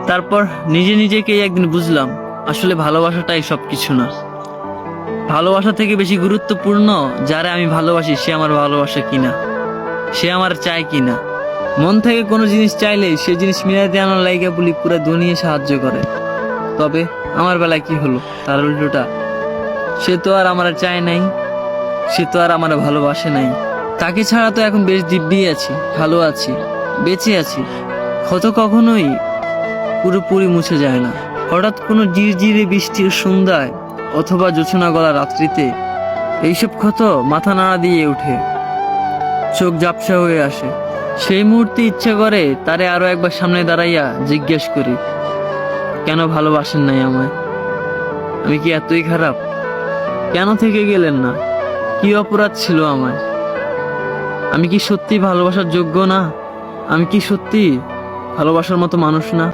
তারপর নিজে নিজেকেই একদিন বুঝলাম, আসলে ভালোবাসাটাই সবকিছু না। ভালোবাসা থেকে বেশি গুরুত্বপূর্ণ যারে আমি ভালোবাসি সে আমার ভালোবাসা কিনা, সে আমার চায় কিনা। মন থেকে কোনো জিনিস চাইলেই সে জিনিস মিলাইতে আনার লাইগা বলি পুরো দুনিয়া সাহায্য করে। তবে আমার বেলায় কি হলো, তার উল্টোটা। সে তো আর আমার চায় নাই, সে তো আর আমার ভালোবাসে নাই। তাকে ছাড়া তো এখন বেশ দিব্যি আছি, ভালো আছি, বেঁচে আছি। ক্ষত কখনোই পুরোপুরি মুছে যায় না। হঠাৎ কোনো ঝিরঝিরে বৃষ্টির সন্ধ্যায় অথবা জোছনা গলা রাত্রিতে এইসব ক্ষত মাথা নাড়া দিয়ে ওঠে, চোখ ঝাপসা হয়ে আসে। সেই মুহূর্তে ইচ্ছা করে তারে আরো একবার সামনে দাঁড়াইয়া জিজ্ঞেস করি, কেন ভালোবাসেন নাই আমায়? আমি কি এতই খারাপ? কেন থেকে গেলেন না? কি অপরাধ ছিল আমায়? আমি কি সত্যি ভালোবাসার যোগ্য না? আমি কি সত্যি ভালোবাসার মতো মানুষ না?